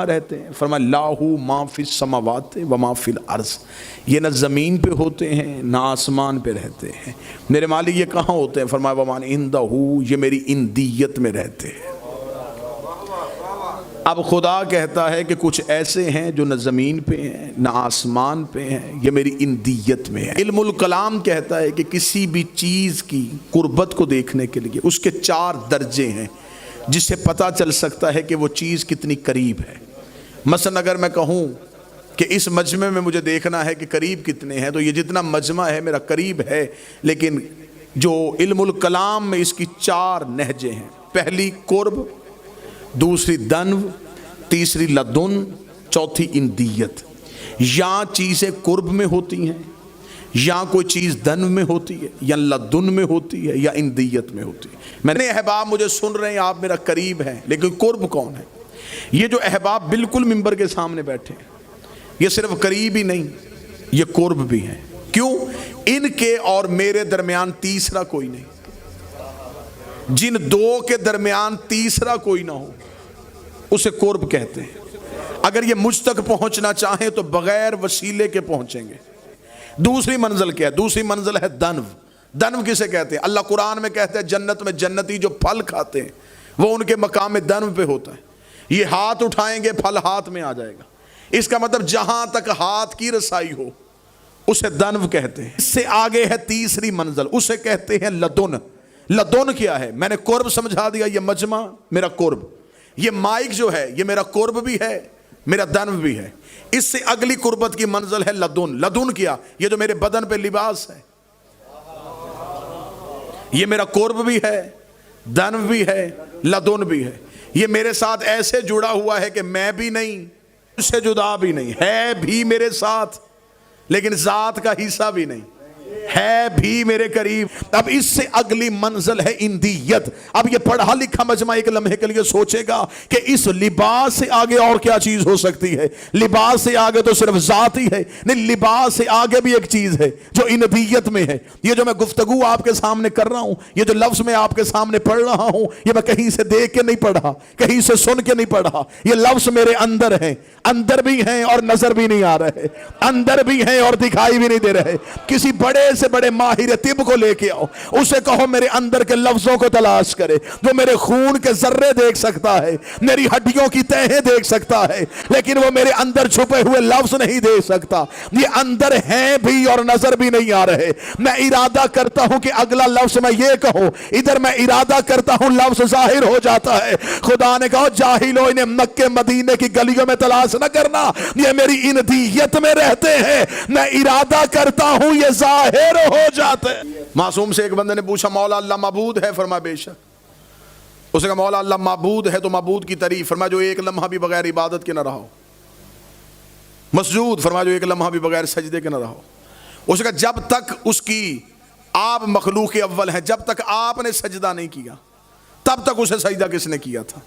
رہتے ہیں؟ فرمایا لاہو ما فی السماوات و ما فی الارض، یہ نہ زمین پہ ہوتے ہیں نہ آسمان پہ رہتے ہیں۔ میرے مالک یہ کہاں ہوتے ہیں؟ فرمایا ومان عندہ، یہ میری اندیت میں رہتے ہیں۔ اب خدا کہتا ہے کہ کچھ ایسے ہیں جو نہ زمین پہ ہیں نہ آسمان پہ ہیں، یہ میری اندیت میں ہے۔ علم الکلام کہتا ہے کہ کسی بھی چیز کی قربت کو دیکھنے کے لیے اس کے 4 درجے ہیں جس سے پتہ چل سکتا ہے کہ وہ چیز کتنی قریب ہے۔ مثلا اگر میں کہوں کہ اس مجمع میں مجھے دیکھنا ہے کہ قریب کتنے ہیں، تو یہ جتنا مجمع ہے میرا قریب ہے، لیکن جو علم الکلام میں اس کی 4 نہجیں ہیں۔ پہلی قرب، دوسری دنو، تیسری لدن، چوتھی اندیت۔ یا چیزیں قرب میں ہوتی ہیں، یا کوئی چیز دن میں ہوتی ہے، یا لدن میں ہوتی ہے، یا اندیت میں ہوتی ہے۔ میں نے احباب مجھے سن رہے ہیں، آپ میرا قریب ہیں، لیکن قرب کون ہے؟ یہ جو احباب بالکل ممبر کے سامنے بیٹھے ہیں، یہ صرف قریب ہی نہیں، یہ قرب بھی ہیں۔ کیوں؟ ان کے اور میرے درمیان تیسرا کوئی نہیں۔ جن 2 کے درمیان تیسرا کوئی نہ ہو اسے قرب کہتے ہیں۔ اگر یہ مجھ تک پہنچنا چاہیں تو بغیر وسیلے کے پہنچیں گے۔ دوسری منزل کیا ہے؟ دوسری منزل ہے دنو۔ دنو کسے کہتے ہیں؟ اللہ قرآن میں کہتے ہیں جنت میں جنتی جو پھل کھاتے ہیں وہ ان کے مقام دنو پہ ہوتا ہے۔ یہ ہاتھ اٹھائیں گے پھل ہاتھ میں آ جائے گا۔ اس کا مطلب جہاں تک ہاتھ کی رسائی ہو اسے دنو کہتے ہیں۔ اس سے آگے ہے تیسری منزل، اسے کہتے ہیں لدن۔ لدن کیا ہے؟ میں نے قرب سمجھا دیا، یہ مجمع میرا قرب، یہ مائک جو ہے یہ میرا قرب بھی ہے میرا دنو بھی ہے۔ اس سے اگلی قربت کی منزل ہے لدن۔ لدن کیا؟ یہ جو میرے بدن پہ لباس ہے، یہ میرا قرب بھی ہے، دنو بھی ہے، لدن بھی ہے۔ یہ میرے ساتھ ایسے جڑا ہوا ہے کہ میں بھی نہیں، اس سے جدا بھی نہیں، ہے بھی میرے ساتھ لیکن ذات کا حصہ بھی نہیں، ہے بھی میرے قریب۔ اب اس سے اگلی منزل ہے اندیت۔ اب یہ پڑھا لکھا مجمع ایک لمحے کے لیے سوچے گا کہ اس لباس سے آگے اور کیا چیز ہو سکتی ہے؟ لباس سے آگے تو صرف ذات ہی ہے، نہیں، لباس سے آگے بھی ایک چیز ہے جو اندیت میں ہے۔ یہ جو میں گفتگو آپ کے سامنے کر رہا ہوں، یہ جو لفظ میں آپ کے سامنے پڑھ رہا ہوں، یہ میں کہیں سے دیکھ کے نہیں پڑھا، کہیں سے سن کے نہیں پڑھا، یہ لفظ میرے اندر ہیں، اندر بھی ہیں اور نظر بھی نہیں آ رہے، اندر بھی ہیں اور دکھائی بھی نہیں دے رہے۔ کسی بڑے سے بڑے ماہر طب کو لے کے آؤ، اسے کہو میرے اندر کے لفظوں کو تلاش کرے، جو میرے خون کے ذرے دیکھ سکتا ہے، میری ہڈیوں کی تہیں دیکھ سکتا ہے، لیکن وہ میرے اندر چھپے ہوئے لفظ نہیں دیکھ سکتا۔ یہ اندر ہیں بھی اور نظر بھی نہیں آ رہے۔ میں ارادہ کرتا ہوں کہ اگلا لفظ میں یہ کہوں، ادھر میں ارادہ کرتا ہوں لفظ ظاہر ہو جاتا ہے۔ خدا نے کہا جاہلو انہیں مکے مدینے کی گلیوں میں تلاش نہ کرنا، یہ میری اندیت میں رہتے ہیں، میں ارادہ کرتا ہوں یہ ظاہر ہو جاتے ہیں۔ معصوم سے ایک بندے نے پوچھا مولا اللہ معبود ہے؟ فرمایا بے شک۔ اس نے کہا مولا اللہ معبود ہے تو معبود کی تعریف؟ فرمایا جو ایک لمحہ بھی بغیر عبادت کے نہ رہا ہو۔ مسجود؟ فرمایا جو ایک لمحہ بھی بغیر سجدے کے نہ رہا ہو۔ اس نے کہا جب تک اس کی آپ مخلوق اول ہیں، جب تک آپ نے سجدہ نہیں کیا تب تک اسے سجدہ کس نے کیا تھا؟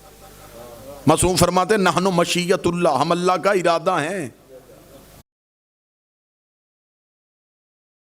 معصوم فرماتے نحن مشیت اللہ، ہم اللہ کا ارادہ ہیں۔